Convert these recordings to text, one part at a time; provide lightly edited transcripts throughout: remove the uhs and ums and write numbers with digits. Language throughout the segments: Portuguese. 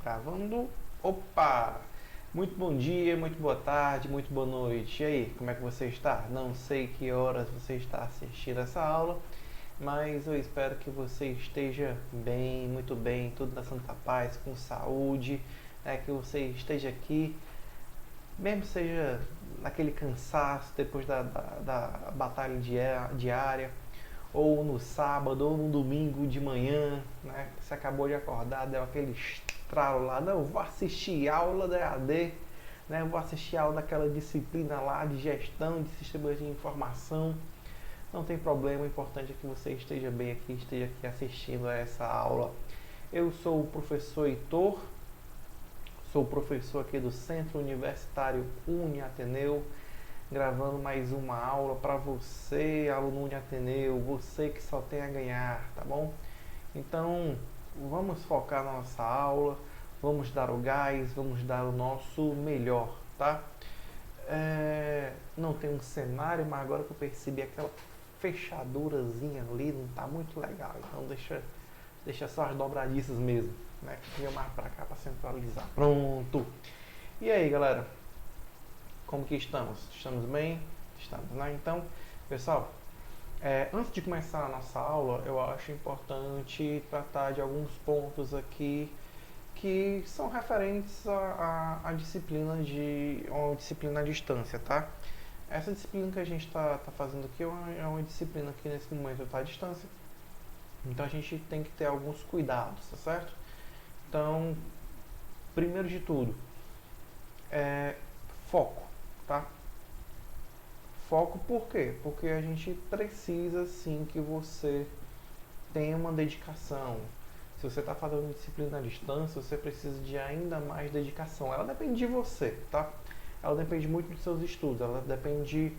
Gravando. Opa! Muito bom dia, muito boa tarde, muito boa noite. E aí, como é que você está? Não sei que horas você está assistindo essa aula, mas eu espero que você esteja bem, muito bem, tudo na santa paz, com saúde, que você esteja aqui, mesmo seja naquele cansaço depois da batalha diária, ou no sábado, ou no domingo de manhã, né? Você acabou de acordar, deu aquele estralo lá, não, vou assistir aula da EAD, né? Vou assistir aula daquela disciplina lá de gestão de sistemas de informação. Não tem problema, o importante é que você esteja bem aqui, esteja aqui assistindo a essa aula. Eu sou o professor Heitor, sou professor aqui do Centro Universitário Uniateneu, gravando mais uma aula para você, aluno Uniateneu, você que só tem a ganhar, tá bom? Então, vamos focar na nossa aula, vamos dar o gás, vamos dar o nosso melhor, tá? Não tem um cenário, mas agora que eu percebi aquela fechadurazinha ali, não tá muito legal, então deixa só as dobradiças mesmo, né? Fica mais para cá para centralizar. Pronto! E aí, galera? Como que estamos? Estamos bem? Estamos, né? Então, pessoal, antes de começar a nossa aula, eu acho importante tratar de alguns pontos aqui que são referentes à disciplina uma disciplina à distância, tá? Essa disciplina que a gente está fazendo aqui é uma disciplina que nesse momento está à distância, então a gente tem que ter alguns cuidados, tá certo? Então, primeiro de tudo, foco, tá? Foco por quê? Porque a gente precisa sim que você tenha uma dedicação. Se você está fazendo disciplina à distância, você precisa de ainda mais dedicação. Ela depende de você, tá? Ela depende muito dos seus estudos, ela depende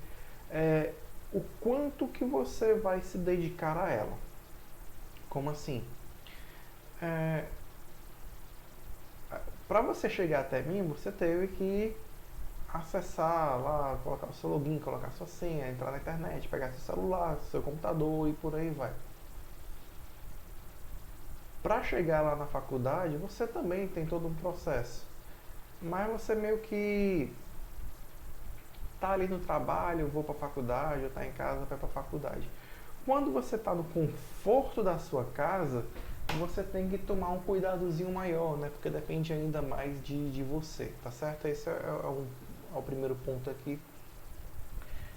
o quanto que você vai se dedicar a ela. Como assim? Para você chegar até mim, você teve que acessar lá, colocar o seu login, colocar sua senha, entrar na internet, pegar seu celular, seu computador e por aí vai. Para chegar lá na faculdade, você também tem todo um processo, mas você meio que tá ali no trabalho, vou para a faculdade, ou tá em casa, vai para a faculdade. Quando você está no conforto da sua casa, você tem que tomar um cuidadozinho maior, né? Porque depende ainda mais de você, tá certo? Esse é o primeiro ponto aqui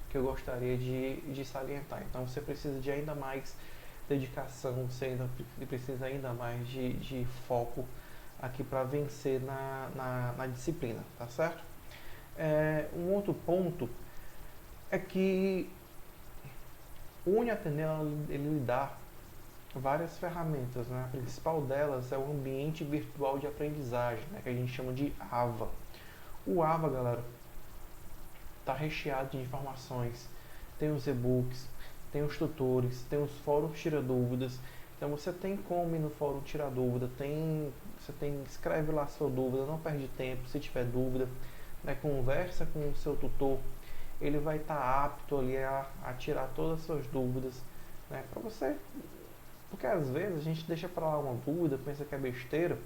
que eu gostaria de salientar. Então você precisa de ainda mais dedicação, você ainda precisa ainda mais de foco aqui para vencer na disciplina, tá certo? Um outro ponto é que o Uniateneu ele dá várias ferramentas, né? A principal delas é o ambiente virtual de aprendizagem, né? Que a gente chama de AVA. O AVA, galera, está recheado de informações, tem os e-books, tem os tutores, tem os fóruns tira dúvidas. Então você tem como ir no fórum tirar dúvida, escreve lá a sua dúvida, não perde tempo se tiver dúvida, né, conversa com o seu tutor, ele vai estar apto ali a tirar todas as suas dúvidas, né, para você, porque às vezes a gente deixa para lá uma dúvida, pensa que é besteira,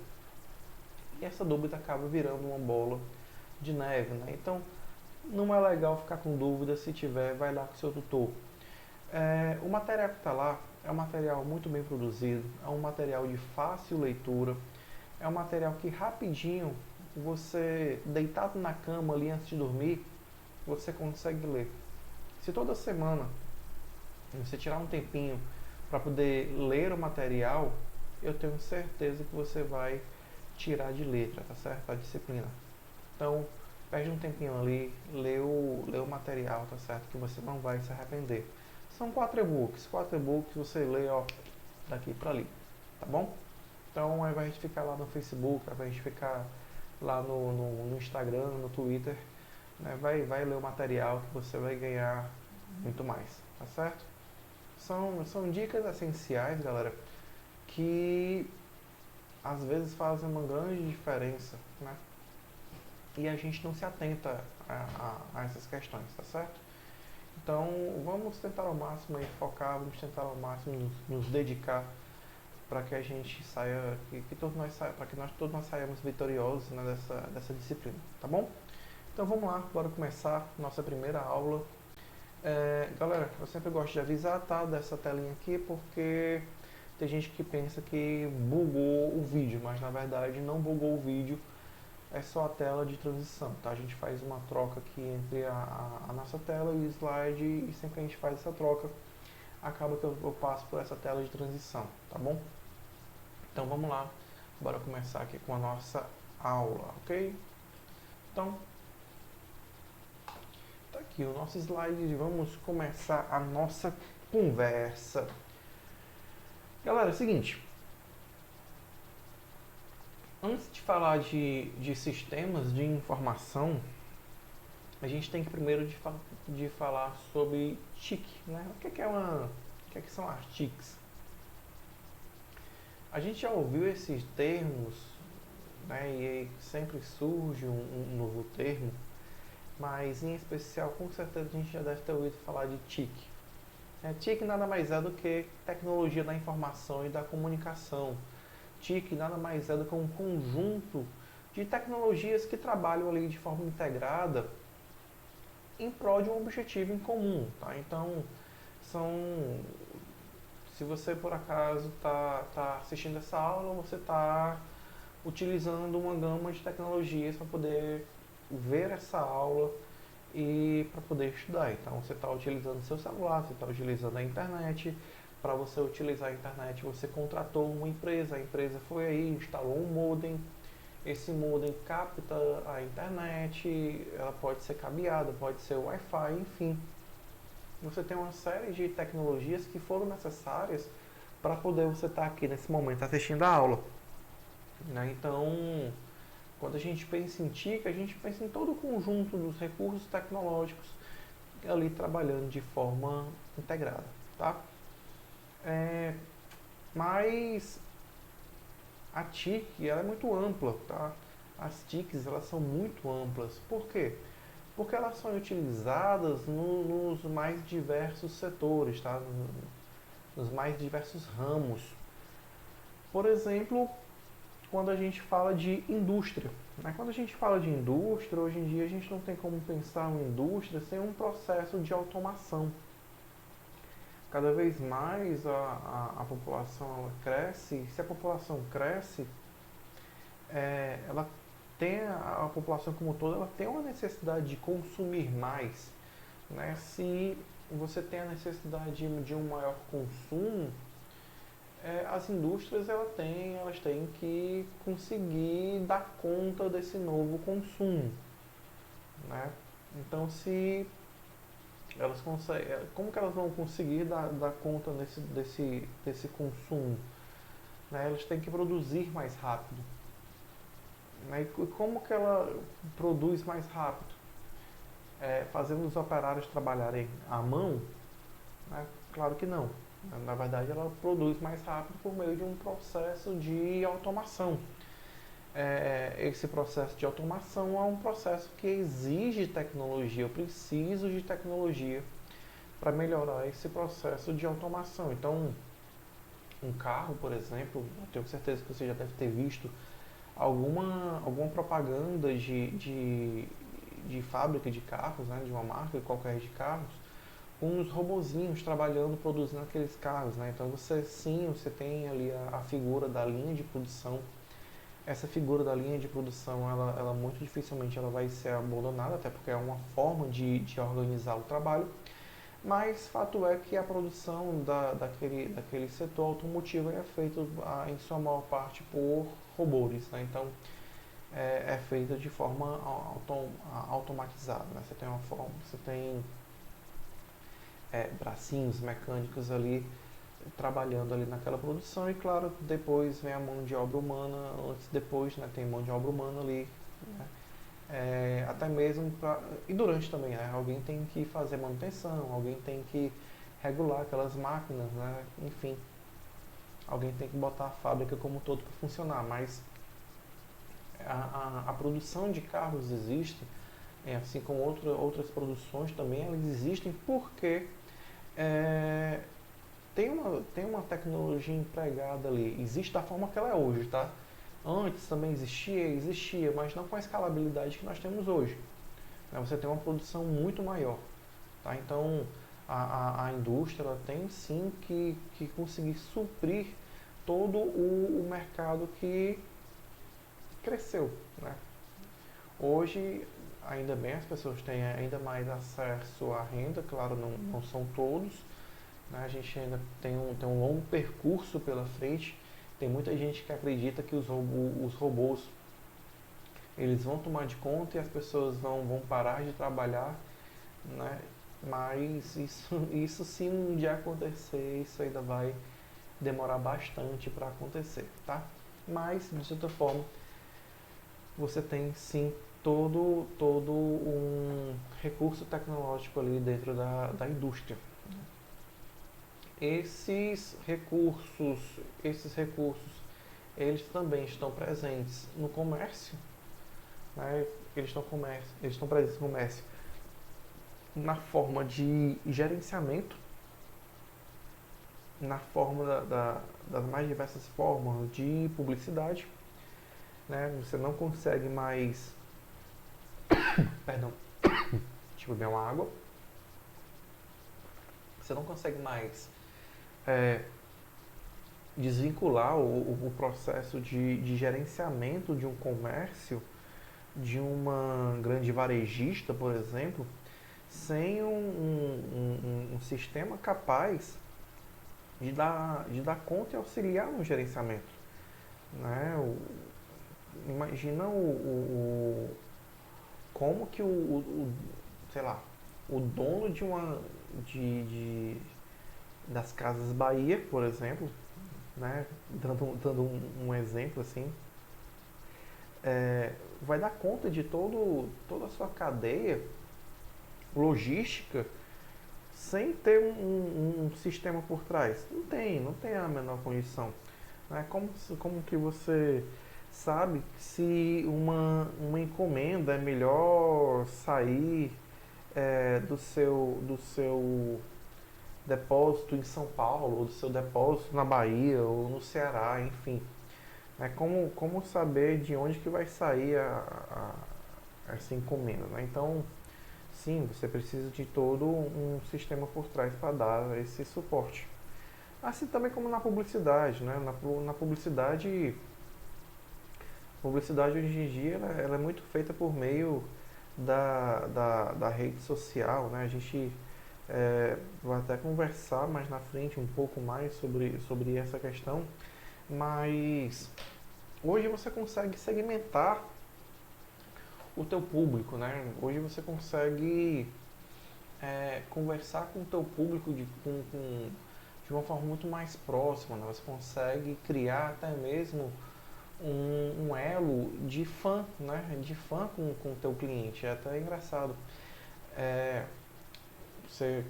e essa dúvida acaba virando uma bola de neve, né? Então não é legal ficar com dúvida, se tiver, vai lá com o seu tutor. O material que está lá é um material muito bem produzido, é um material de fácil leitura, é um material que rapidinho, você deitado na cama ali antes de dormir, você consegue ler. Se toda semana você tirar um tempinho para poder ler o material, eu tenho certeza que você vai tirar de letra, tá certo? A disciplina. Então, perde um tempinho ali, lê o material, tá certo? Que você não vai se arrepender. São 4 e-books. 4 e-books você lê, ó, daqui para ali, tá bom? Então, ao invés de ficar lá no Facebook, ao invés de ficar lá no Instagram, no Twitter, né, vai ler o material que você vai ganhar muito mais, tá certo? São dicas essenciais, galera, que às vezes fazem uma grande diferença, né? E a gente não se atenta a essas questões, tá certo? Então, vamos tentar ao máximo aí focar, vamos tentar ao máximo nos dedicar para que a gente saia, para que nós todos nós saímos vitoriosos, né, dessa disciplina, tá bom? Então vamos lá, bora começar nossa primeira aula. Galera, eu sempre gosto de avisar, tá, dessa telinha aqui, porque tem gente que pensa que bugou o vídeo, mas na verdade não bugou o vídeo, é só a tela de transição, tá? A gente faz uma troca aqui entre a nossa tela e o slide, e sempre que a gente faz essa troca, acaba que eu passo por essa tela de transição, tá bom? Então vamos lá, bora começar aqui com a nossa aula, ok? Então, tá aqui o nosso slide e vamos começar a nossa conversa. Galera, é o seguinte, antes de falar de sistemas de informação, a gente tem que primeiro de falar sobre TIC, né? O que são as TICs? A gente já ouviu esses termos, né? E aí sempre surge um novo termo, mas em especial, com certeza a gente já deve ter ouvido falar de TIC. TIC nada mais é do que tecnologia da informação e da comunicação. TIC nada mais é do que um conjunto de tecnologias que trabalham ali de forma integrada em prol de um objetivo em comum, tá? Então, se você por acaso tá assistindo essa aula, você está utilizando uma gama de tecnologias para poder ver essa aula e para poder estudar. Então, você está utilizando seu celular, você está utilizando a internet. Para você utilizar a internet, você contratou uma empresa, a empresa foi aí, instalou um modem. Esse modem capta a internet, ela pode ser cabeada, pode ser Wi-Fi, enfim. Você tem uma série de tecnologias que foram necessárias para poder você estar aqui nesse momento assistindo a aula, né? Então, quando a gente pensa em TIC, a gente pensa em todo o conjunto dos recursos tecnológicos ali trabalhando de forma integrada, tá? Mas a TIC ela é muito ampla, tá? As TICs elas são muito amplas. Por quê? Porque elas são utilizadas nos mais diversos setores, tá? Nos mais diversos ramos. Por exemplo, quando a gente fala de indústria, né? Quando a gente fala de indústria, hoje em dia a gente não tem como pensar em indústria sem um processo de automação. Cada vez mais a população ela cresce. Se a população cresce, ela tem a população como toda, ela tem uma necessidade de consumir mais, né? Se você tem a necessidade de um maior consumo, as indústrias elas têm que conseguir dar conta desse novo consumo, né? Então, se elas conseguem, como que elas vão conseguir dar conta desse consumo? Né? Elas têm que produzir mais rápido. Né? E como que ela produz mais rápido? Fazendo os operários trabalharem à mão? Né? Claro que não. Na verdade, ela produz mais rápido por meio de um processo de automação. Esse processo de automação é um processo que exige tecnologia. Eu preciso de tecnologia para melhorar esse processo de automação. Então, um carro, por exemplo, eu tenho certeza que você já deve ter visto alguma propaganda de fábrica de carros, né, de uma marca qualquer de carros, com os robozinhos trabalhando, produzindo aqueles carros, né? Então você tem ali a figura da linha de produção. Essa figura da linha de produção, ela muito dificilmente ela vai ser abandonada, até porque é uma forma de organizar o trabalho. Mas fato é que a produção daquele setor automotivo é feita em sua maior parte por robôs, né? Então é feita de forma automatizada, né? Você tem bracinhos mecânicos ali trabalhando ali naquela produção, e claro, depois vem a mão de obra humana, depois, né, tem mão de obra humana ali, né? Até mesmo e durante também, né, alguém tem que fazer manutenção, alguém tem que regular aquelas máquinas, né? Enfim, alguém tem que botar a fábrica como um todo para funcionar, mas a produção de carros existe, assim como outras produções também, elas existem porque tem uma tecnologia empregada ali, existe da forma que ela é hoje, tá? Antes também existia, mas não com a escalabilidade que nós temos hoje. Né? Você tem uma produção muito maior, tá? Então, a indústria ela tem sim que conseguir suprir todo o mercado que cresceu, né? Hoje, ainda bem, as pessoas têm ainda mais acesso à renda, claro, não são todos, né? A gente ainda tem um longo percurso pela frente. Tem muita gente que acredita que os robôs eles vão tomar de conta e as pessoas vão parar de trabalhar, né? Mas isso se um dia acontecer, isso ainda vai demorar bastante para acontecer, tá? Mas, de certa forma, você tem sim todo um recurso tecnológico ali dentro da indústria. Esses recursos, eles também estão presentes no comércio, né? Eles estão presentes no comércio na forma de gerenciamento, na forma das mais diversas formas de publicidade, né? Você não consegue mais, perdão, deixa eu beber uma água. Você não consegue mais é, desvincular o processo de gerenciamento de um comércio, de uma grande varejista, por exemplo, sem um sistema capaz de dar conta e auxiliar no gerenciamento. Né? Imagina como que sei lá, o dono das Casas Bahia, por exemplo, né? Dando um exemplo assim, vai dar conta de toda a sua cadeia logística sem ter um sistema por trás. Não tem a menor condição. Né? Como que você sabe se uma encomenda é melhor sair do seu depósito em São Paulo, ou do seu depósito na Bahia, ou no Ceará, enfim. Né? Como saber de onde que vai sair essa encomenda? Né? Então, sim, você precisa de todo um sistema por trás para dar esse suporte. Assim também como na publicidade, né? Na publicidade hoje em dia ela é muito feita por meio da rede social, né? A gente vai até conversar mais na frente um pouco mais sobre essa questão, mas hoje você consegue segmentar o teu público, né? Hoje você consegue conversar com o teu público de uma forma muito mais próxima, né? Você consegue criar até mesmo um elo de fã, né? De fã com o teu cliente. É até engraçado. É, você,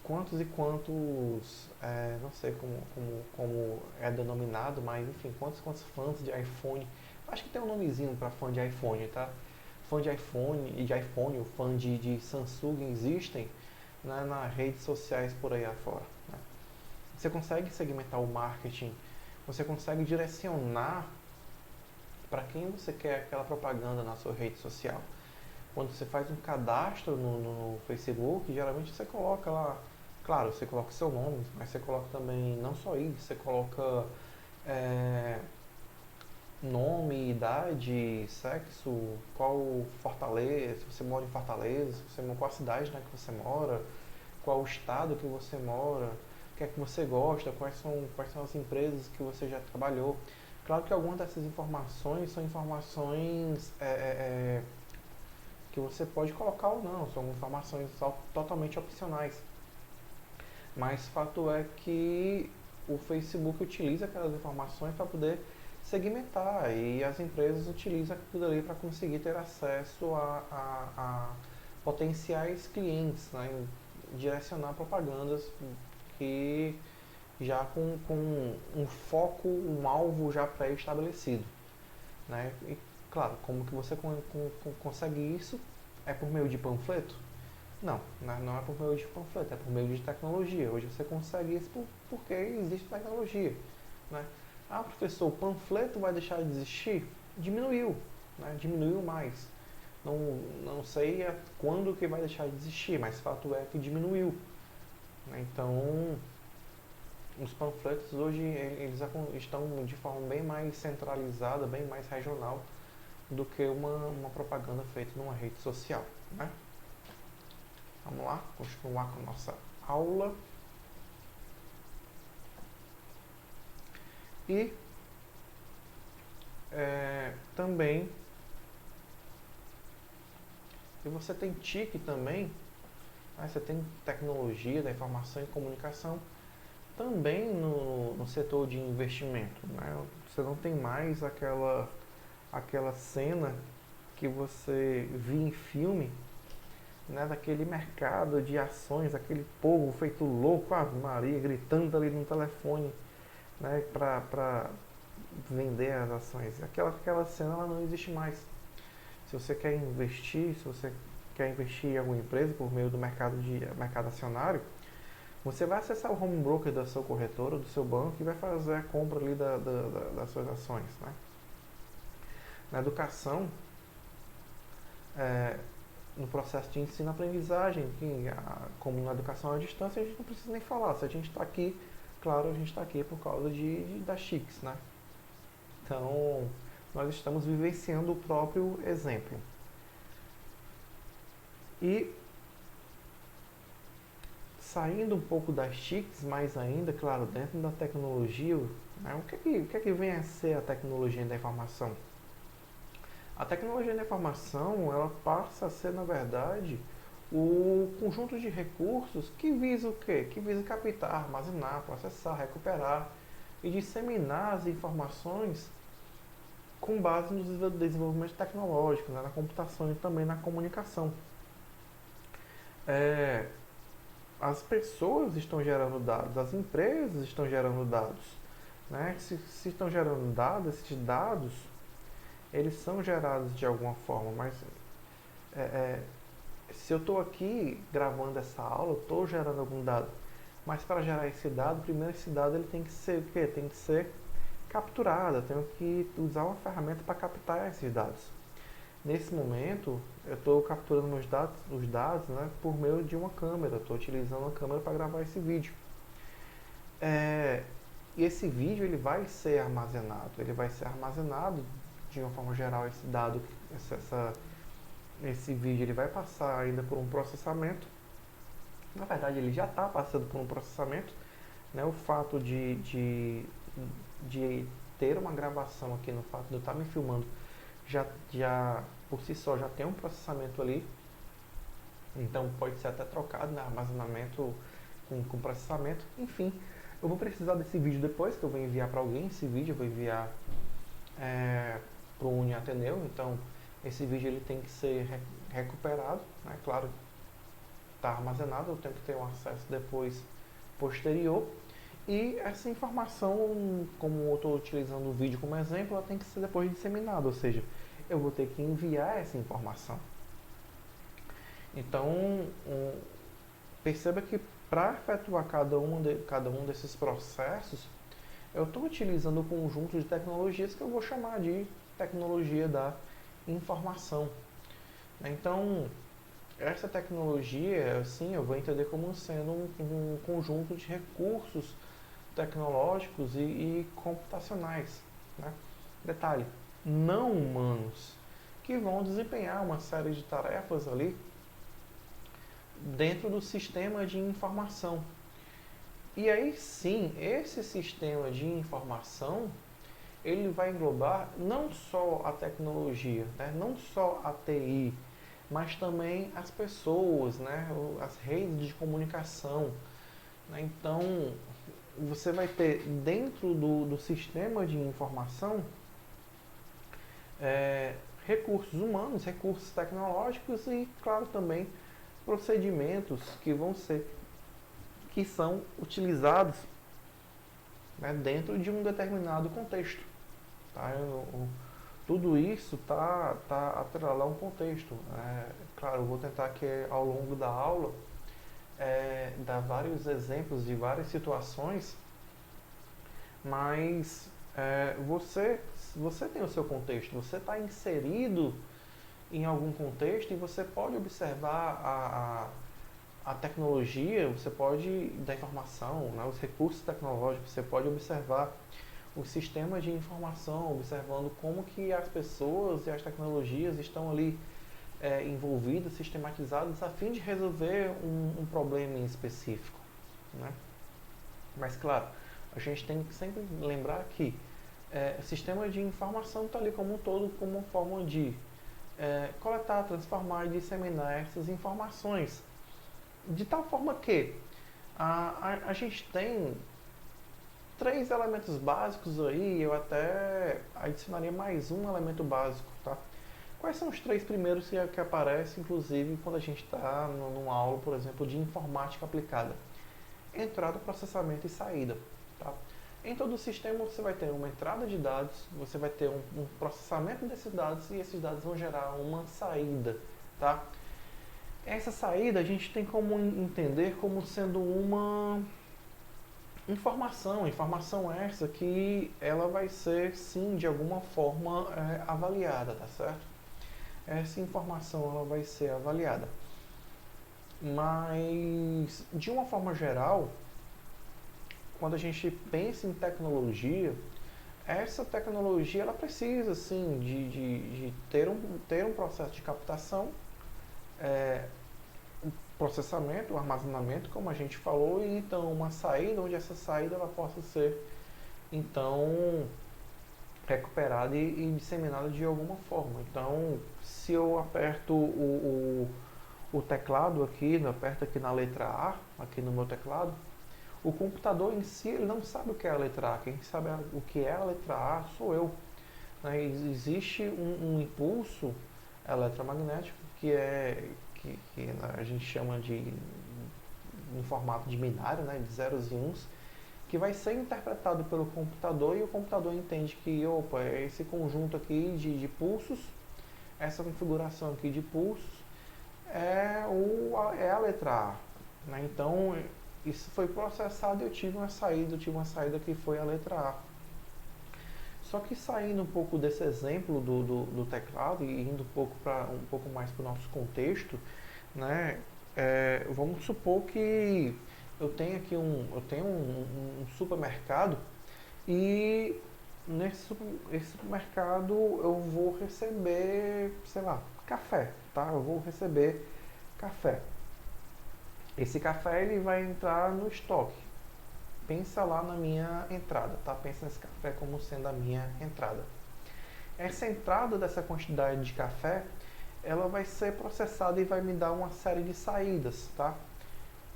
quantos e quantos, não sei como é denominado, mas enfim, quantos fãs de iPhone, acho que tem um nomezinho para fã de iPhone, tá? Fã de iPhone, ou fã de Samsung existem, né, nas redes sociais por aí afora. Né? Você consegue segmentar o marketing, você consegue direcionar para quem você quer aquela propaganda na sua rede social. Quando você faz um cadastro no Facebook, geralmente você coloca lá, claro, você coloca o seu nome, mas você coloca também, não só isso, você coloca nome, idade, sexo, qual Fortaleza, se você mora em Fortaleza, qual a cidade, né, que você mora, qual o estado que você mora, o que é que você gosta, quais são as empresas que você já trabalhou. Claro que algumas dessas informações são informações que você pode colocar ou não, são informações totalmente opcionais. Mas fato é que o Facebook utiliza aquelas informações para poder segmentar e as empresas utilizam aquilo ali para conseguir ter acesso a potenciais clientes, né? Direcionar propagandas que já com um foco, um alvo já pré-estabelecido. Né? E claro, como que você consegue isso? É por meio de panfleto? Não é por meio de panfleto, é por meio de tecnologia. Hoje você consegue isso porque existe tecnologia, né? Ah, professor, o panfleto vai deixar de existir? Diminuiu, né? Diminuiu mais. Não, não sei quando que vai deixar de existir, mas fato é que diminuiu, né? Então, os panfletos hoje eles estão de forma bem mais centralizada, bem mais regional do que uma propaganda feita numa rede social, né? Vamos lá, continuar com a nossa aula. E também, se você tem TIC também, né, você tem tecnologia da informação e comunicação, também no setor de investimento, né? Você não tem mais aquela cena que você via em filme, né, daquele mercado de ações, aquele povo feito louco, Ave Maria, gritando ali no telefone, né, para vender as ações. Aquela cena ela não existe mais. Se você quer investir, se você quer investir em alguma empresa por meio do mercado acionário, você vai acessar o home broker da sua corretora, do seu banco e vai fazer a compra ali das suas ações, né? Na educação, é, no processo de ensino-aprendizagem, como na educação à distância, a gente não precisa nem falar. Se a gente está aqui, claro, a gente está aqui por causa das TICs, né? Então, nós estamos vivenciando o próprio exemplo. E saindo um pouco das TICs, mais ainda, claro, dentro da tecnologia, né, o que é que vem a ser a tecnologia da informação? A tecnologia da informação, ela passa a ser, na verdade, o conjunto de recursos que visa o quê? Que visa captar, armazenar, processar, recuperar e disseminar as informações com base no desenvolvimento tecnológico, né, na computação e também na comunicação. As pessoas estão gerando dados, as empresas estão gerando dados, né? Se estão gerando dados, esses dados, eles são gerados de alguma forma, mas é, é, se eu estou aqui gravando essa aula, eu estou gerando algum dado, mas para gerar esse dado, primeiro esse dado ele tem que ser o quê? Tem que ser capturado, eu tenho que usar uma ferramenta para captar esses dados. Nesse momento, eu estou capturando os dados, né, por meio de uma câmera. Estou utilizando uma câmera para gravar esse vídeo. E esse vídeo ele vai ser armazenado. Ele vai ser armazenado de uma forma geral. Esse dado, esse vídeo, ele vai passar ainda por um processamento. Na verdade, ele já está passando por um processamento. Né? O fato de ter uma gravação aqui, no fato de eu estar me filmando, já por si só já tem um processamento ali, então pode ser até trocado, né, armazenamento com processamento, enfim. Eu vou precisar desse vídeo depois, que eu vou enviar para alguém. Esse vídeo eu vou enviar para o UniAteneu, então esse vídeo ele tem que ser recuperado, né, claro, está armazenado, eu tenho que ter um acesso depois posterior. E essa informação, como eu estou utilizando o vídeo como exemplo, ela tem que ser depois disseminada, ou seja, eu vou ter que enviar essa informação. Então, perceba que para efetuar cada um desses processos, eu estou utilizando um conjunto de tecnologias que eu vou chamar de tecnologia da informação. Então, essa tecnologia, assim, eu vou entender como sendo um conjunto de recursos tecnológicos e computacionais, né? Detalhe, não humanos, que vão desempenhar uma série de tarefas ali dentro do sistema de informação. E aí sim, esse sistema de informação, ele vai englobar não só a tecnologia, né? Não só a TI, mas também as pessoas, né? As redes de comunicação, né? Então, você vai ter dentro do sistema de informação recursos humanos, recursos tecnológicos e, claro, também procedimentos que são utilizados, né, dentro de um determinado contexto. Tá? Tudo isso tá atrelado a um contexto. Claro, eu vou tentar aqui ao longo da aula dar vários exemplos de várias situações, mas você tem o seu contexto, você está inserido em algum contexto e você pode observar a tecnologia, você pode, da informação, né, os recursos tecnológicos, você pode observar os sistemas de informação, observando como que as pessoas e as tecnologias estão ali envolvidas, sistematizadas, a fim de resolver um problema em específico, né? Mas, claro, a gente tem que sempre lembrar que o sistema de informação está ali como um todo, como uma forma de coletar, transformar e disseminar essas informações. De tal forma que a gente tem três elementos básicos aí, eu até adicionaria mais um elemento básico, tá? Quais são os três primeiros que aparecem, inclusive, quando a gente está numa aula, por exemplo, de informática aplicada? Entrada, processamento e saída, tá? Em todo o sistema você vai ter uma entrada de dados, você vai ter um processamento desses dados e esses dados vão gerar uma saída, tá? Essa saída a gente tem como entender como sendo uma informação essa que ela vai ser sim de alguma forma avaliada, tá certo? Essa informação ela vai ser avaliada. Mas de uma forma geral, quando a gente pensa em tecnologia, essa tecnologia ela precisa sim de ter um processo de captação, um processamento, um armazenamento, como a gente falou, e então uma saída onde essa saída ela possa ser então recuperada e disseminada de alguma forma. Então, se eu aperto o teclado aqui, aperto aqui na letra A, aqui no meu teclado, o computador em si ele não sabe o que é a letra A. Quem sabe o que é a letra A sou eu. Né? Existe um impulso eletromagnético que a gente chama de em formato de binário, né, de zeros e uns, que vai ser interpretado pelo computador e o computador entende que, opa, é esse conjunto aqui de pulsos, essa configuração aqui de pulsos é a letra A. Né? Então, isso foi processado e eu tive uma saída que foi a letra A. Só que saindo um pouco desse exemplo do teclado e indo um pouco mais para o nosso contexto, né, vamos supor que eu tenho aqui um supermercado e esse supermercado eu vou receber, sei lá, café, tá? Eu vou receber café. Esse café ele vai entrar no estoque. Pensa lá na minha entrada, tá? Pensa nesse café como sendo a minha entrada. Essa entrada dessa quantidade de café, ela vai ser processada e vai me dar uma série de saídas, tá?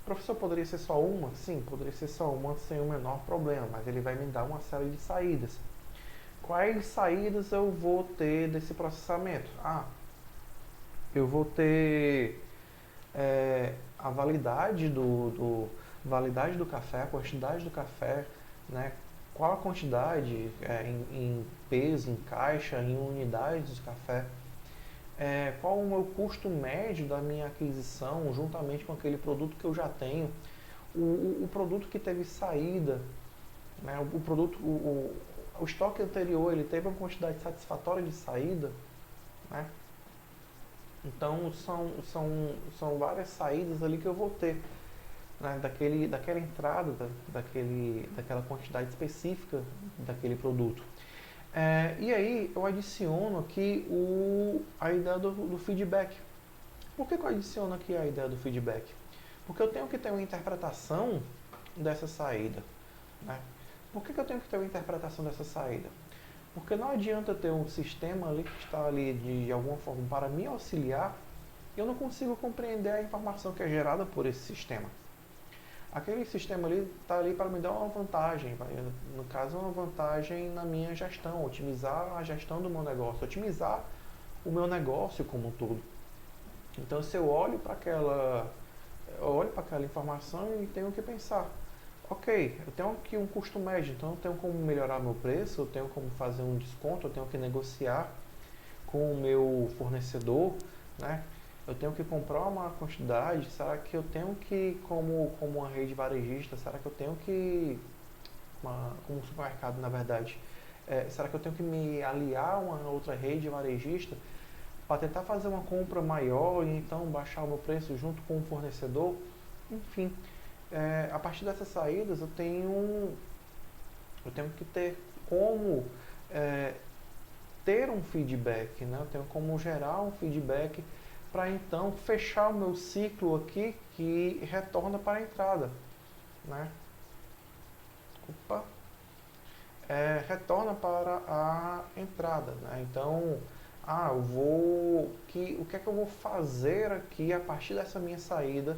Professor, poderia ser só uma? Sim, poderia ser só uma sem o menor problema, mas ele vai me dar uma série de saídas. Quais saídas eu vou ter desse processamento? Eu vou ter a validade do café, a quantidade do café, né? Qual a quantidade em peso, em caixa, em unidades de café. Qual o meu custo médio da minha aquisição juntamente com aquele produto que eu já tenho, o produto que teve saída, né, o estoque anterior ele teve uma quantidade satisfatória de saída, né? Então são várias saídas ali que eu vou ter, né, daquela entrada, daquela quantidade específica daquele produto. E aí eu adiciono aqui a ideia do feedback. Por que eu adiciono aqui a ideia do feedback? Porque eu tenho que ter uma interpretação dessa saída. Né? Por que eu tenho que ter uma interpretação dessa saída? Porque não adianta ter um sistema ali que está ali de alguma forma para me auxiliar e eu não consigo compreender a informação que é gerada por esse sistema. Aquele sistema ali está ali para me dar uma vantagem, no caso uma vantagem na minha gestão, otimizar a gestão do meu negócio, otimizar o meu negócio como um todo. Então se eu olho para aquela informação e tenho que pensar, ok, eu tenho aqui um custo médio, então eu tenho como melhorar meu preço, eu tenho como fazer um desconto, eu tenho que negociar com o meu fornecedor, né? Eu tenho que comprar uma quantidade, será que eu tenho que, como uma rede varejista, será que eu tenho que, como um supermercado na verdade, será que eu tenho que me aliar a uma outra rede varejista para tentar fazer uma compra maior e então baixar o meu preço junto com o fornecedor? Enfim, a partir dessas saídas eu tenho que ter como é, ter um feedback, né? Eu tenho como gerar um feedback para então fechar o meu ciclo aqui que retorna para a entrada, né? Opa, retorna para a entrada, né? Então, o que é que eu vou fazer aqui a partir dessa minha saída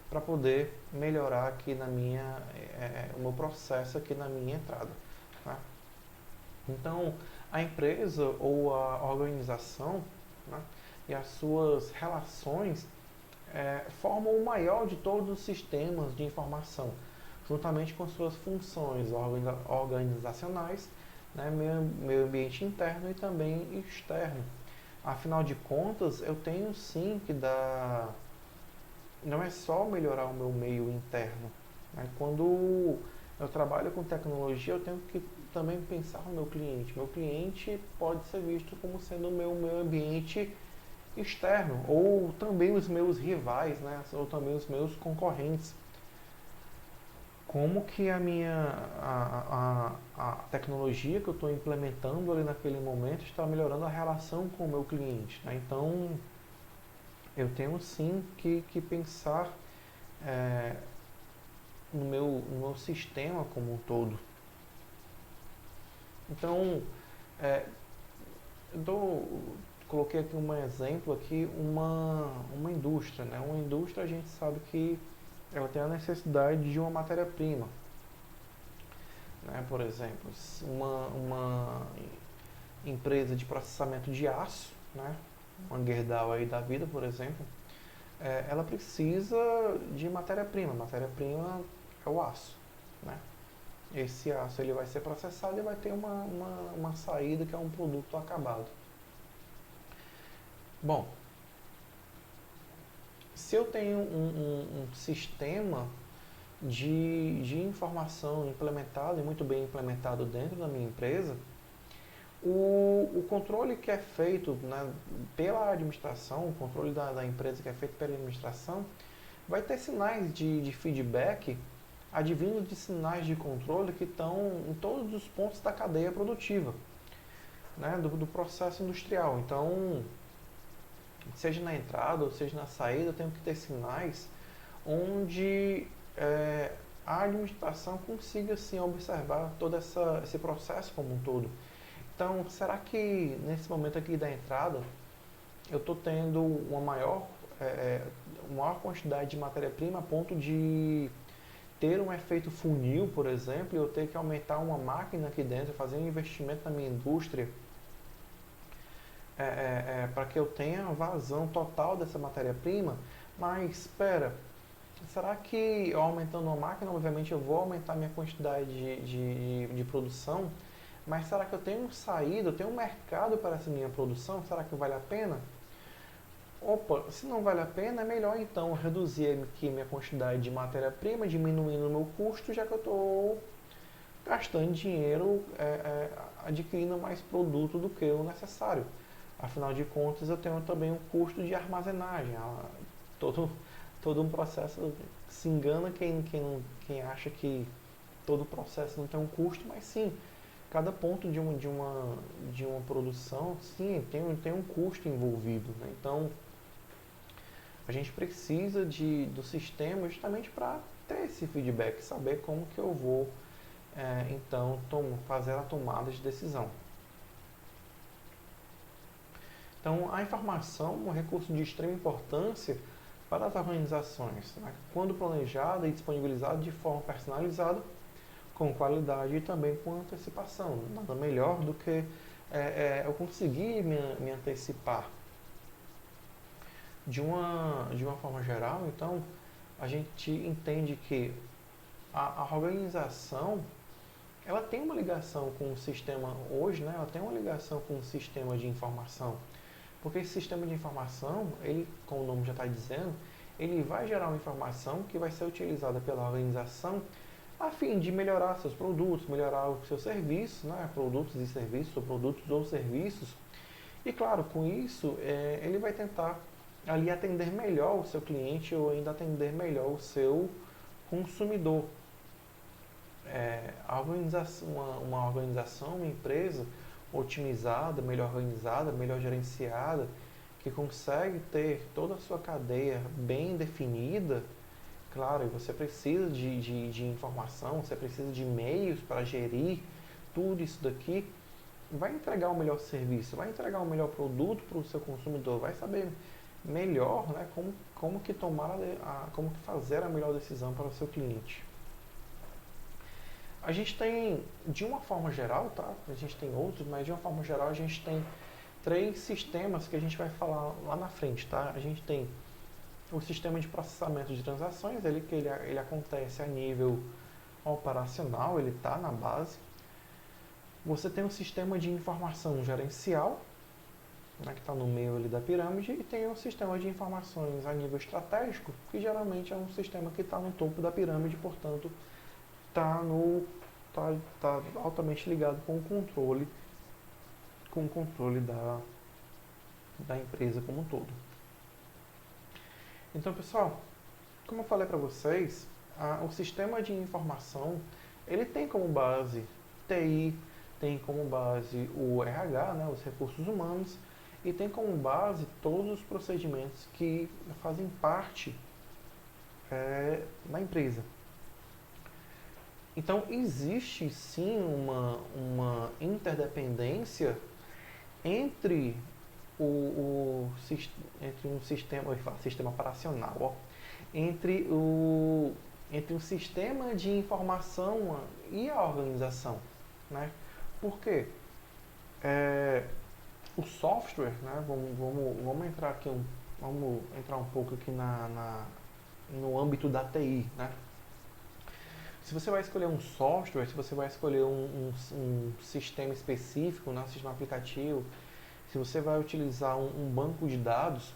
para poder melhorar aqui o meu processo aqui na minha entrada, tá? Então, a empresa ou a organização, né, e as suas relações formam o maior de todos os sistemas de informação, juntamente com suas funções organizacionais, né, meio ambiente interno e também externo. Afinal de contas, eu tenho sim que dar. Não é só melhorar o meu meio interno, né? Quando eu trabalho com tecnologia, eu tenho que também pensar no meu cliente. Meu cliente pode ser visto como sendo o meu ambiente externo, ou também os meus rivais, né? Ou também os meus concorrentes. Como que a tecnologia que eu estou implementando ali naquele momento está melhorando a relação com o meu cliente, né? Então, eu tenho sim que pensar é, no meu sistema como um todo. Então, é, eu coloquei aqui um exemplo aqui, uma indústria, né? Uma indústria a gente sabe que ela tem a necessidade de uma matéria-prima, né? Por exemplo, uma empresa de processamento de aço, né? Uma Gerdau aí da vida, por exemplo, ela precisa de matéria-prima. Matéria-prima é o aço, né? Esse aço ele vai ser processado e vai ter uma saída que é um produto acabado. Bom, se eu tenho um sistema de informação implementado e muito bem implementado dentro da minha empresa, o controle que é feito, né, pela administração, o controle da empresa que é feito pela administração, vai ter sinais de feedback advindo de sinais de controle que estão em todos os pontos da cadeia produtiva, né, do processo industrial. Então, seja na entrada ou seja na saída, eu tenho que ter sinais onde a administração consiga assim, observar todo esse processo como um todo. Então, será que nesse momento aqui da entrada eu estou tendo uma maior quantidade de matéria-prima a ponto de ter um efeito funil, por exemplo, e eu ter que aumentar uma máquina aqui dentro, fazer um investimento na minha indústria para que eu tenha vazão total dessa matéria-prima? Mas espera, será que eu aumentando uma máquina, obviamente eu vou aumentar minha quantidade de produção, mas será que eu tenho saída, eu tenho um mercado para essa minha produção? Será que vale a pena? Opa, se não vale a pena, é melhor então reduzir aqui minha quantidade de matéria-prima, diminuindo o meu custo, já que eu estou gastando dinheiro adquirindo mais produto do que o necessário. Afinal de contas, eu tenho também um custo de armazenagem. Todo, todo um processo se engana quem acha que todo processo não tem um custo, mas sim, cada ponto de uma produção, sim, tem um custo envolvido, né? Então, a gente precisa do sistema justamente para ter esse feedback, saber como que eu vou, então, fazer a tomada de decisão. Então, a informação é um recurso de extrema importância para as organizações, né? Quando planejada e disponibilizada de forma personalizada, com qualidade e também com antecipação. Nada melhor do que eu conseguir me antecipar. De uma forma geral, então, a gente entende que a organização, ela tem uma ligação com o sistema hoje, né? Ela tem uma ligação com o sistema de informação. Porque esse sistema de informação, ele, como o nome já está dizendo, ele vai gerar uma informação que vai ser utilizada pela organização a fim de melhorar seus produtos, melhorar os seus serviços, né? Produtos e serviços, ou produtos ou serviços. E claro, com isso, ele vai tentar ali atender melhor o seu cliente ou ainda atender melhor o seu consumidor. Uma organização, uma empresa otimizada, melhor gerenciada, que consegue ter toda a sua cadeia bem definida, claro, você precisa de informação, você precisa de meios para gerir tudo isso daqui, vai entregar o melhor serviço, vai entregar o melhor produto para o seu consumidor, vai saber melhor, né, como que como que fazer a melhor decisão para o seu cliente. A gente tem, de uma forma geral, tá? A gente tem outros, mas de uma forma geral a gente tem 3 sistemas que a gente vai falar lá na frente, tá? A gente tem o sistema de processamento de transações, ele acontece a nível operacional, ele está na base. Você tem o sistema de informação gerencial, né, que está no meio ali da pirâmide, e tem o sistema de informações a nível estratégico, que geralmente é um sistema que está no topo da pirâmide, portanto, está altamente ligado com o controle da empresa como um todo. Então, pessoal, como eu falei para vocês, o sistema de informação, ele tem como base TI, tem como base o RH, né, os recursos humanos, e tem como base todos os procedimentos que fazem parte da empresa. Então, existe sim uma interdependência entre entre um sistema, eu falo, sistema operacional, ó, entre o sistema de informação e a organização, né? Por quê? O software, né? Vamos entrar aqui vamos entrar um pouco aqui no âmbito da TI, né? Se você vai escolher um software, se você vai escolher um sistema específico, né, um sistema aplicativo, se você vai utilizar um banco de dados,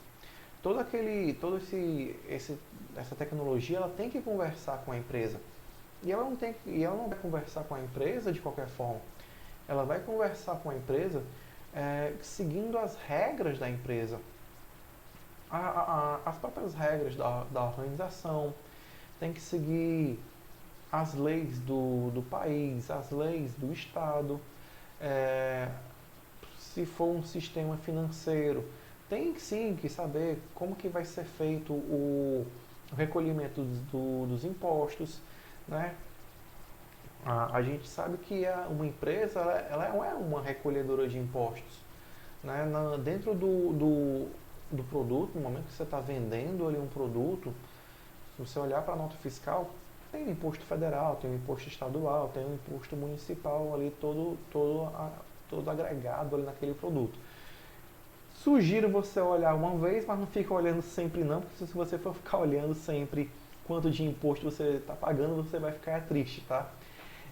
essa tecnologia ela tem que conversar com a empresa. E ela não vai conversar com a empresa de qualquer forma. Ela vai conversar com a empresa seguindo as regras da empresa. As próprias regras da organização, tem que seguir as leis do país, as leis do estado, se for um sistema financeiro, tem sim que saber como que vai ser feito o recolhimento dos impostos, né? A gente sabe que uma empresa ela não é uma recolhedora de impostos, né? Dentro do produto, no momento que você está vendendo ali um produto, se você olhar para a nota fiscal, tem o imposto federal, tem o imposto estadual, tem o imposto municipal ali todo agregado ali naquele produto. Sugiro você olhar uma vez, mas não fica olhando sempre não, porque se você for ficar olhando sempre quanto de imposto você está pagando, você vai ficar triste, tá?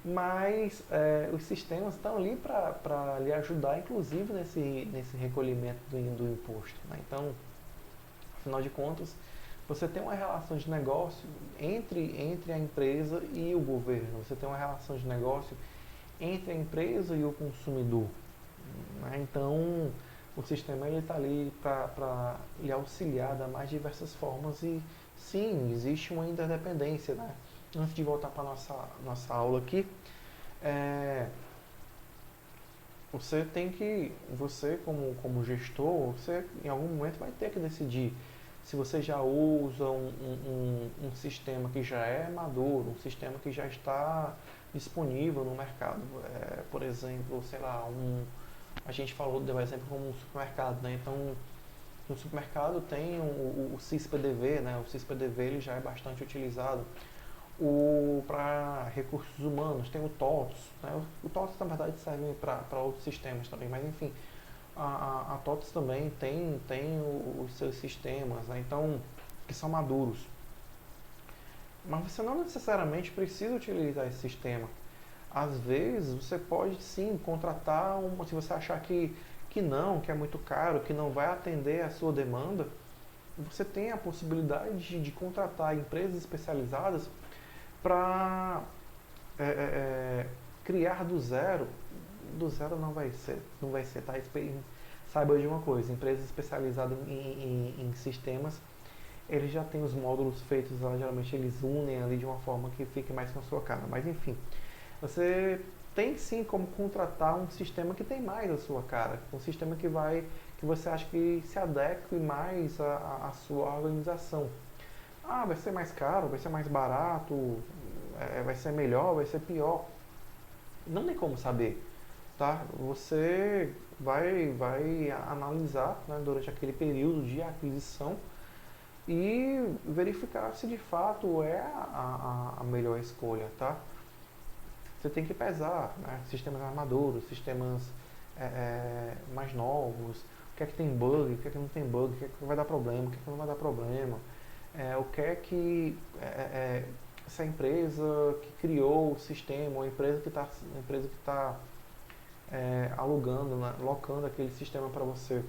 Mas os sistemas estão ali para lhe ajudar, inclusive nesse recolhimento do imposto, né? Então, afinal de contas, você tem uma relação de negócio entre a empresa e o governo. Você tem uma relação de negócio entre a empresa e o consumidor, né? Então, o sistema está ali para lhe auxiliar das mais diversas formas e, sim, existe uma interdependência, né? Antes de voltar para a nossa aula aqui, você como gestor, você em algum momento vai ter que decidir se você já usa um sistema que já é maduro, um sistema que já está disponível no mercado. Por exemplo, sei lá, a gente deu exemplo como um supermercado, né? Então, no supermercado tem o CIS-PDV, né? O CIS-PDV ele já é bastante utilizado. Para recursos humanos tem o TOTS, né? O TOTS na verdade serve para outros sistemas também, mas enfim, a TOTS também tem os seus sistemas, né? Então, que são maduros. Mas você não necessariamente precisa utilizar esse sistema. Às vezes você pode sim contratar se você achar que não, que é muito caro, que não vai atender a sua demanda, você tem a possibilidade de contratar empresas especializadas para criar do zero não vai ser, tá? Saiba de uma coisa, empresas especializadas em sistemas, eles já têm os módulos feitos lá, geralmente eles unem ali de uma forma que fique mais com a sua cara, mas enfim, você tem sim como contratar um sistema que tem mais a sua cara, um sistema que você acha que se adeque mais à sua organização. Ah, vai ser mais caro, vai ser mais barato, vai ser melhor, vai ser pior. Não tem como saber, tá? Você vai analisar, né, durante aquele período de aquisição e verificar se de fato é a melhor escolha, tá? Você tem que pesar, né, sistemas armaduros, sistemas mais novos, o que é que tem bug, o que é que não tem bug, o que é que vai dar problema, o que é que não vai dar problema, o que é que essa empresa que criou o sistema, ou a empresa que está alugando, né, locando aquele sistema para você,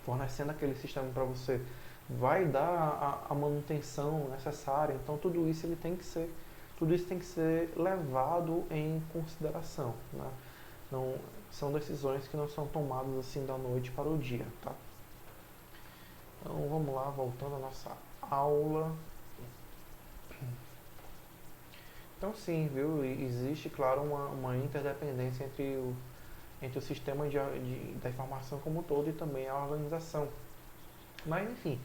fornecendo aquele sistema para você, vai dar a manutenção necessária. Então tudo isso tem que ser levado em consideração, né? Não, são decisões que não são tomadas assim da noite para o dia, tá? Então vamos lá, voltando à nossa aula. Então sim, viu? Existe, claro, uma interdependência entre o sistema da informação como um todo e também a organização. Mas enfim,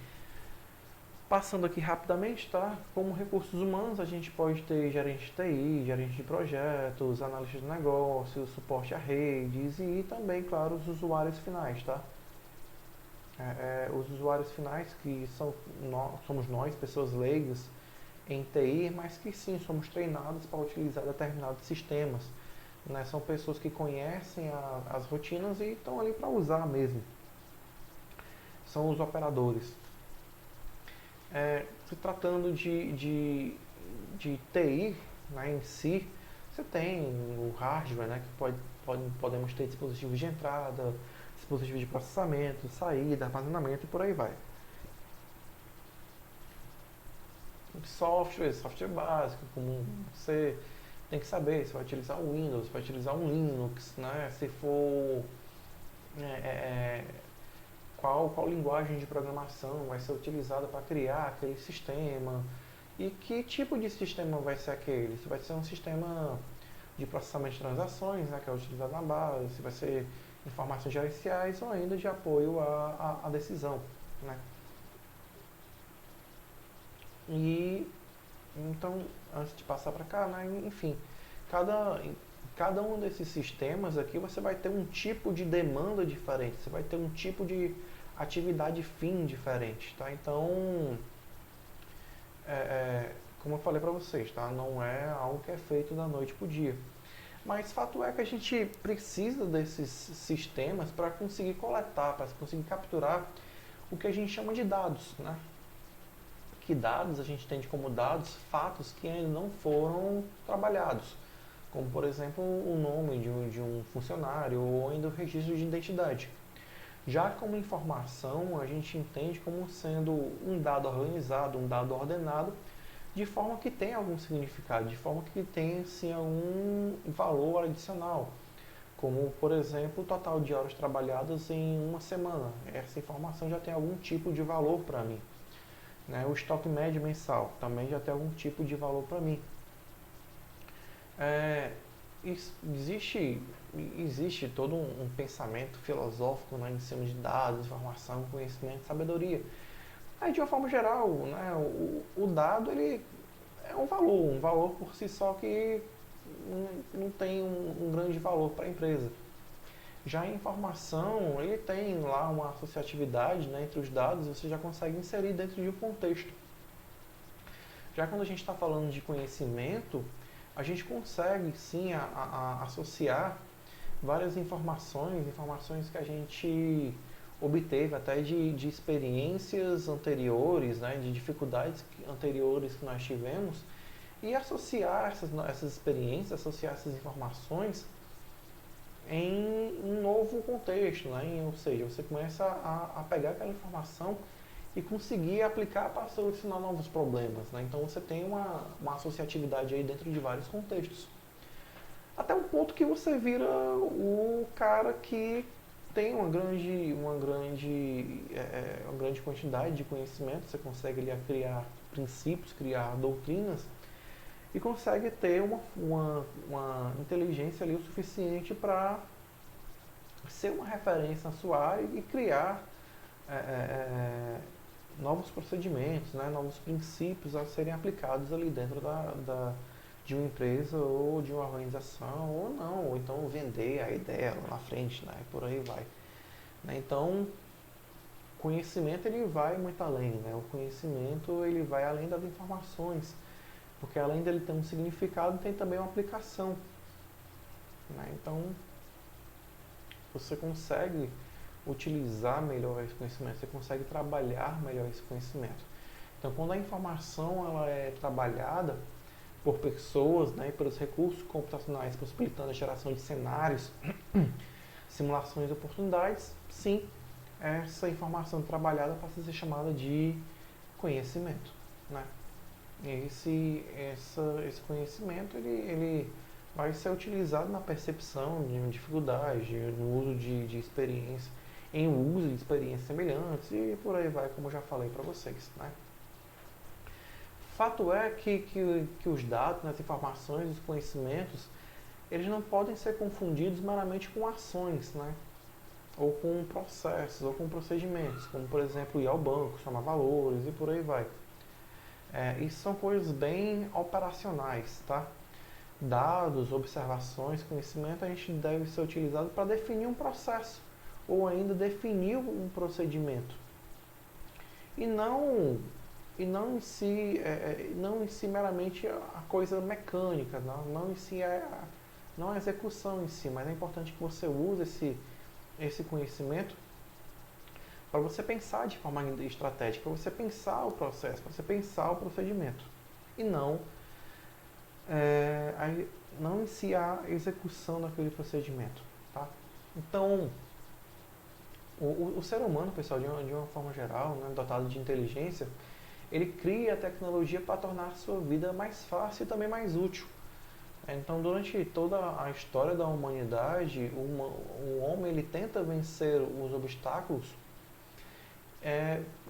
passando aqui rapidamente, tá? Como recursos humanos, a gente pode ter gerente de TI, gerente de projetos, analista de negócios, suporte a redes e também, claro, os usuários finais, tá? Os usuários finais que somos nós, pessoas leigas em TI, mas que sim, somos treinados para utilizar determinados sistemas, né? São pessoas que conhecem as rotinas e estão ali para usar mesmo. São os operadores. Se tratando de TI, né, em si, você tem o hardware, né, que podemos ter dispositivos de entrada, dispositivos de processamento, saída, armazenamento e por aí vai. Software básico, como você tem que saber se vai utilizar o Windows, se vai utilizar um Linux, né, se for qual linguagem de programação vai ser utilizada para criar aquele sistema e que tipo de sistema vai ser aquele. Se vai ser um sistema de processamento de transações, né, que é utilizado na base, se vai ser informações gerenciais ou ainda de apoio à decisão, né. E então, antes de passar para cá, né, enfim, cada um desses sistemas aqui você vai ter um tipo de demanda diferente, você vai ter um tipo de atividade fim diferente, tá? Então, como eu falei para vocês, tá? Não é algo que é feito da noite para o dia. Mas fato é que a gente precisa desses sistemas para conseguir coletar, para conseguir capturar o que a gente chama de dados, né? Que dados a gente entende como dados, fatos que ainda não foram trabalhados, como por exemplo o nome de um funcionário ou ainda o registro de identidade. Já como informação, a gente entende como sendo um dado organizado, um dado ordenado, de forma que tem algum significado, de forma que tem assim, algum valor adicional, como por exemplo o total de horas trabalhadas em uma semana. Essa informação já tem algum tipo de valor para mim. Né? O estoque médio mensal também já tem algum tipo de valor para mim. Existe todo um pensamento filosófico, né, em cima de dados, informação, conhecimento, sabedoria. Aí, de uma forma geral, né, o dado ele é um valor por si só que não tem um grande valor para a empresa. Já a informação, ele tem lá uma associatividade, né, entre os dados, você já consegue inserir dentro de um contexto. Já quando a gente está falando de conhecimento, a gente consegue sim associar várias informações que a gente obteve até de experiências anteriores, né, de dificuldades anteriores que nós tivemos, e associar essas experiências, associar essas informações em um novo contexto, né? Ou seja, você começa a pegar aquela informação e conseguir aplicar para solucionar novos problemas, né? Então você tem uma associatividade aí dentro de vários contextos. Até um ponto que você vira o cara que tem uma grande quantidade de conhecimento, você consegue ali criar princípios, criar doutrinas e consegue ter uma inteligência ali o suficiente para ser uma referência na sua área e criar é, é, novos procedimentos, né, novos princípios a serem aplicados ali dentro de uma empresa ou de uma organização, ou não, ou então vender a ideia lá na frente, né, por aí vai. Né, então, conhecimento ele vai muito além, né, o conhecimento ele vai além das informações, porque além dele ter um significado, tem também uma aplicação. Né, então, você consegue utilizar melhor esse conhecimento, você consegue trabalhar melhor esse conhecimento. Então, quando a informação ela é trabalhada por pessoas, né, e pelos recursos computacionais, possibilitando a geração de cenários, simulações e oportunidades, sim, essa informação trabalhada passa a ser chamada de conhecimento. Né? Esse conhecimento ele vai ser utilizado na percepção de dificuldade, no uso de experiência, em uso de experiências semelhantes e por aí vai, como eu já falei para vocês. Né? Fato é que os dados, né, as informações, os conhecimentos, eles não podem ser confundidos meramente com ações, né? Ou com processos, ou com procedimentos, como por exemplo ir ao banco, chamar valores e por aí vai. Isso são coisas bem operacionais, tá? Dados, observações, conhecimento, a gente deve ser utilizado para definir um processo ou ainda definir um procedimento. E não em si meramente a coisa mecânica, não em si não a execução em si, mas é importante que você use esse conhecimento para você pensar de forma estratégica, para você pensar o processo, para você pensar o procedimento e não em si a execução daquele procedimento. Tá? Então, o ser humano, pessoal, de uma forma geral, né, dotado de inteligência, ele cria a tecnologia para tornar a sua vida mais fácil e também mais útil. Então, durante toda a história da humanidade, o homem ele tenta vencer os obstáculos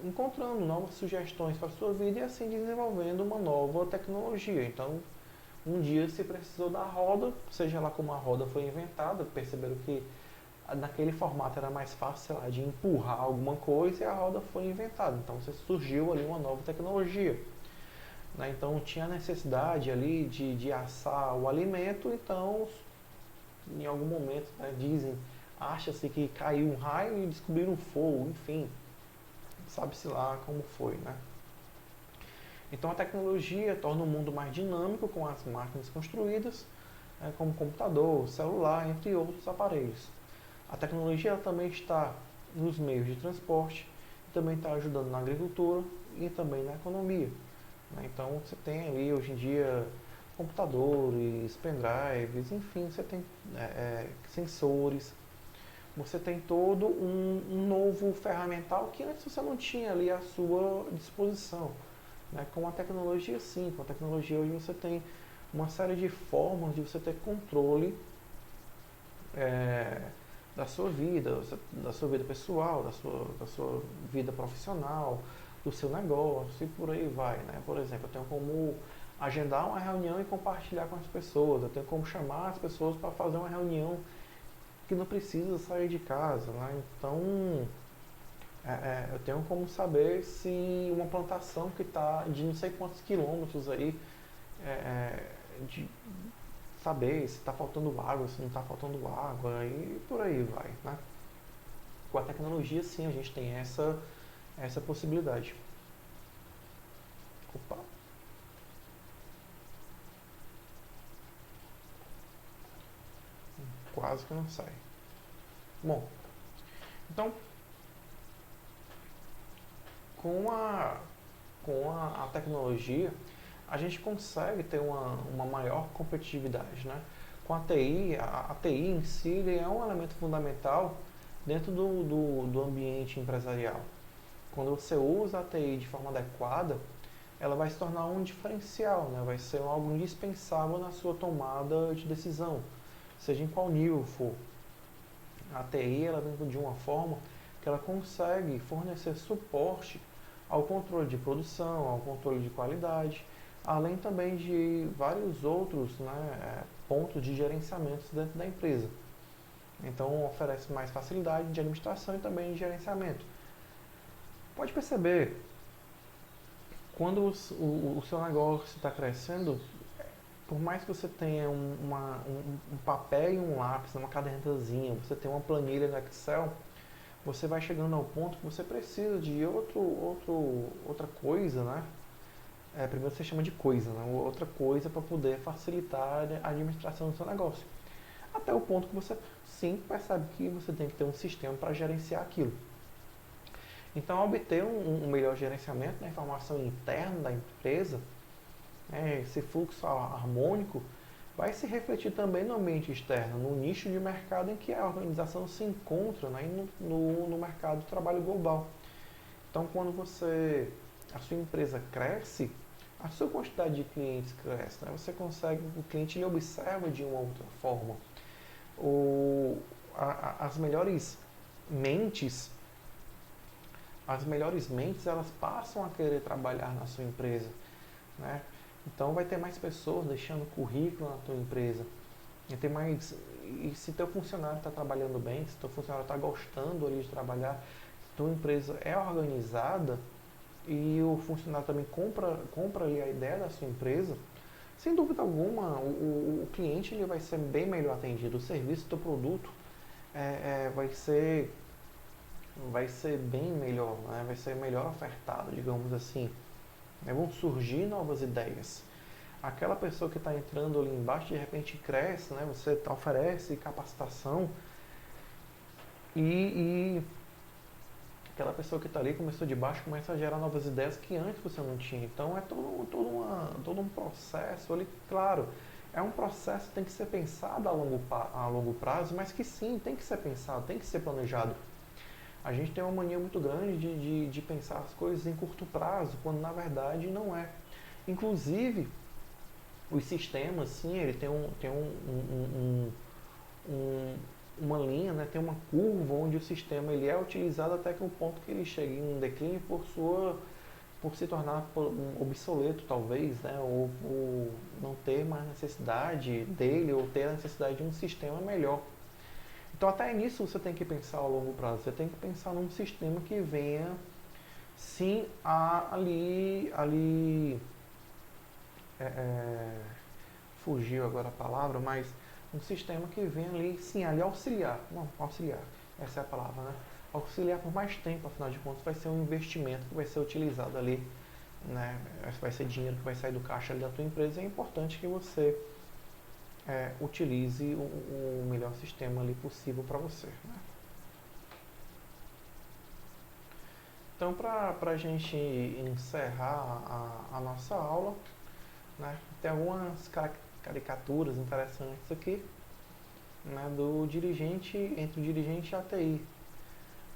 encontrando novas sugestões para a sua vida e assim desenvolvendo uma nova tecnologia. Então, um dia se precisou da roda, seja lá como a roda foi inventada, perceberam que naquele formato era mais fácil, sei lá, de empurrar alguma coisa e a roda foi inventada. Então surgiu ali uma nova tecnologia. Né? Então tinha necessidade ali de assar o alimento, então em algum momento, né, acha-se que caiu um raio e descobriram fogo, enfim, sabe-se lá como foi. Né? Então a tecnologia torna o mundo mais dinâmico com as máquinas construídas, como computador, celular, entre outros aparelhos. A tecnologia também está nos meios de transporte, também está ajudando na agricultura e também na economia. Né? Então você tem ali hoje em dia computadores, pendrives, enfim, você tem sensores, você tem todo um novo ferramental que antes você não tinha ali à sua disposição. Né? Com a tecnologia sim, com a tecnologia hoje você tem uma série de formas de você ter controle da sua vida pessoal, da sua vida profissional, do seu negócio e por aí vai. Né? Por exemplo, eu tenho como agendar uma reunião e compartilhar com as pessoas, eu tenho como chamar as pessoas para fazer uma reunião que não precisa sair de casa. Né? Então, eu tenho como saber se uma plantação que está de não sei quantos quilômetros aí, de saber se está faltando água, se não está faltando água e por aí vai. Né? Com a tecnologia, sim, a gente tem essa possibilidade. Opa. Quase que não sai. Bom, então com a tecnologia, a gente consegue ter uma maior competitividade, né? Com a TI, a TI em si ele é um elemento fundamental dentro do ambiente empresarial. Quando você usa a TI de forma adequada, ela vai se tornar um diferencial, né? Vai ser algo indispensável na sua tomada de decisão, seja em qual nível for. A TI ela vem de uma forma que ela consegue fornecer suporte ao controle de produção, ao controle de qualidade, além também de vários outros, né, pontos de gerenciamento dentro da empresa. Então oferece mais facilidade de administração e também de gerenciamento. Pode perceber, quando o seu negócio está crescendo, por mais que você tenha um papel e um lápis, uma cadernettazinha, você tem uma planilha no Excel, você vai chegando ao ponto que você precisa de outra coisa, né? Primeiro você chama de coisa, né? Outra coisa para poder facilitar a administração do seu negócio. Até o ponto que você sim percebe que você tem que ter um sistema para gerenciar aquilo. Então, ao obter um melhor gerenciamento da informação interna da empresa, esse fluxo harmônico vai se refletir também no ambiente externo, no nicho de mercado em que a organização se encontra, né, no mercado de trabalho global. Então, quando a sua empresa cresce, a sua quantidade de clientes cresce, né? Você consegue, o cliente ele observa de uma outra forma. As melhores mentes, elas passam a querer trabalhar na sua empresa, né? Então vai ter mais pessoas deixando currículo na tua empresa. E se teu funcionário está trabalhando bem, se teu funcionário está gostando ali de trabalhar, se tua empresa é organizada e o funcionário também compra ali a ideia da sua empresa, sem dúvida alguma o cliente ele vai ser bem melhor atendido, o serviço, o teu produto vai ser bem melhor, né? Vai ser melhor ofertado, digamos assim. Vão surgir novas ideias. Aquela pessoa que está entrando ali embaixo, de repente cresce, né? Você oferece capacitação e aquela pessoa que está ali começou de baixo, começa a gerar novas ideias que antes você não tinha. Então é todo um processo ali, claro, é um processo que tem que ser pensado a longo prazo, mas que sim, tem que ser pensado, tem que ser planejado. A gente tem uma mania muito grande de pensar as coisas em curto prazo, quando na verdade não é. Inclusive, os sistemas, sim, ele tem uma linha, né, tem uma curva onde o sistema ele é utilizado até que o ponto que ele chega em um declínio por se tornar obsoleto, talvez, né, ou não ter mais necessidade dele, ou ter a necessidade de um sistema melhor. Então até nisso você tem que pensar a longo prazo, você tem que pensar num sistema que venha sim fugiu agora a palavra, mas um sistema que venha ali sim ali auxiliar, essa é a palavra, né? Auxiliar por mais tempo, afinal de contas vai ser um investimento que vai ser utilizado ali, né? Vai ser dinheiro que vai sair do caixa ali da tua empresa, é importante que você utilize o melhor sistema ali possível para você, né? Então, para a gente encerrar a nossa aula, né, tem algumas caricaturas interessantes aqui, né, entre o dirigente e a TI.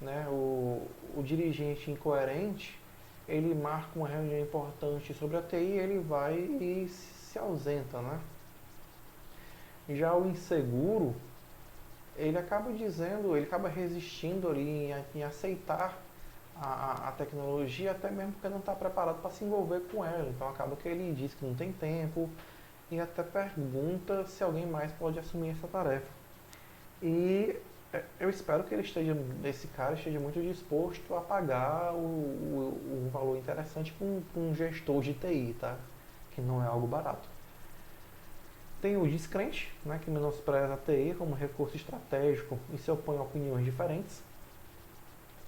Né, o dirigente incoerente, ele marca uma reunião importante sobre a TI, ele vai e se ausenta, né? Já o inseguro, ele acaba resistindo ali em aceitar a tecnologia, até mesmo porque não está preparado para se envolver com ela. Então acaba que ele diz que não tem tempo e até pergunta se alguém mais pode assumir essa tarefa. E eu espero que esse cara esteja muito disposto a pagar um valor interessante com um gestor de TI, tá? Que não é algo barato. Tem o descrente, né, que menospreza a TI como recurso estratégico e se opõe a opiniões diferentes.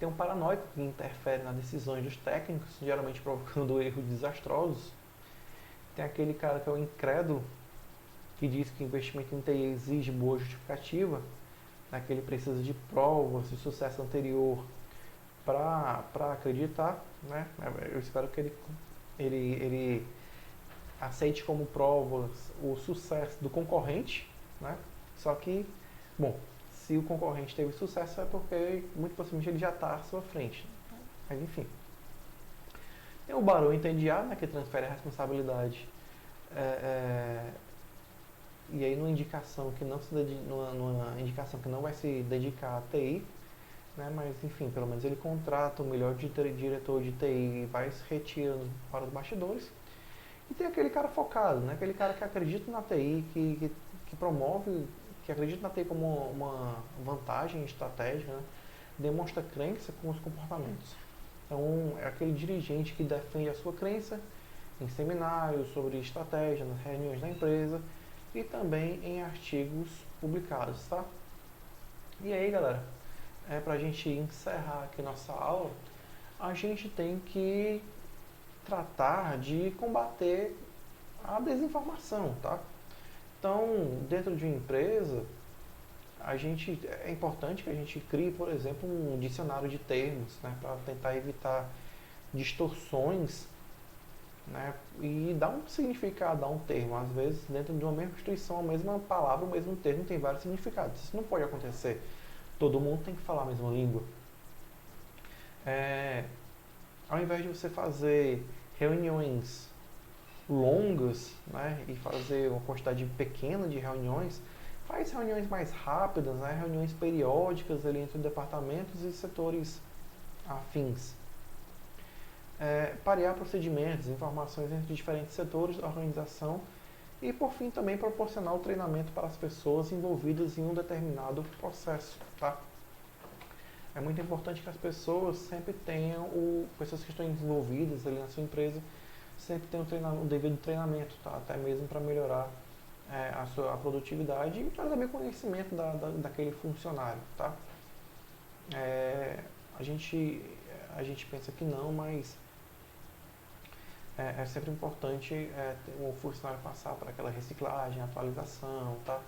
Tem um paranoico que interfere nas decisões dos técnicos, geralmente provocando erros desastrosos. Tem aquele cara que é o incrédulo, que diz que o investimento em TI exige boa justificativa, né, que ele precisa de provas de sucesso anterior para acreditar, né? Eu espero que ele aceite como provas o sucesso do concorrente, né? Só que, bom, se o concorrente teve sucesso é porque muito possivelmente ele já está à sua frente. Mas enfim. Tem o barão entendiado, né, que transfere a responsabilidade e aí numa indicação que não numa indicação que não vai se dedicar a TI, né, mas enfim, pelo menos ele contrata o melhor diretor de TI e vai se retirando para os bastidores. E tem aquele cara focado, né, aquele cara que acredita na TI, que promove, que acredita na TI como uma vantagem estratégica, né, demonstra crença com os comportamentos. Então, é aquele dirigente que defende a sua crença em seminários sobre estratégia, nas reuniões da empresa e também em artigos publicados, tá? E aí, galera, para a gente encerrar aqui nossa aula, a gente tem que tratar de combater a desinformação, tá? Então, dentro de uma empresa, é importante que a gente crie, por exemplo, um dicionário de termos, né, para tentar evitar distorções, né, e dar um significado a um termo. Às vezes, dentro de uma mesma instituição, a mesma palavra, o mesmo termo tem vários significados. Isso não pode acontecer. Todo mundo tem que falar a mesma língua. Ao invés de você fazer reuniões longas, né, e fazer uma quantidade pequena de reuniões, faz reuniões mais rápidas, né, reuniões periódicas ali entre departamentos e setores afins. Parear procedimentos, informações entre diferentes setores da organização e, por fim, também proporcionar o treinamento para as pessoas envolvidas em um determinado processo. Tá? É muito importante que as pessoas sempre tenham, pessoas que estão envolvidas ali na sua empresa, sempre tenham o devido treinamento, tá? Até mesmo para melhorar a produtividade e também conhecimento daquele funcionário. Tá? A gente pensa que não, mas é sempre importante o funcionário passar por aquela reciclagem, atualização, tá?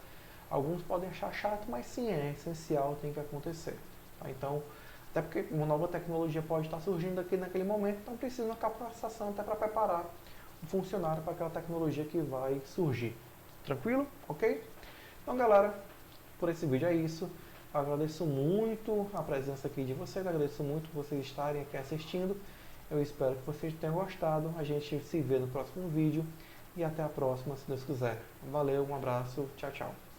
Alguns podem achar chato, mas sim, é essencial, tem que acontecer. Tá? Então, até porque uma nova tecnologia pode estar surgindo aqui naquele momento, então precisa de uma capacitação até para preparar o funcionário para aquela tecnologia que vai surgir. Tranquilo? Ok? Então, galera, por esse vídeo é isso. Agradeço muito a presença aqui de vocês, agradeço muito vocês estarem aqui assistindo. Eu espero que vocês tenham gostado. A gente se vê no próximo vídeo e até a próxima, se Deus quiser. Valeu, um abraço, tchau, tchau.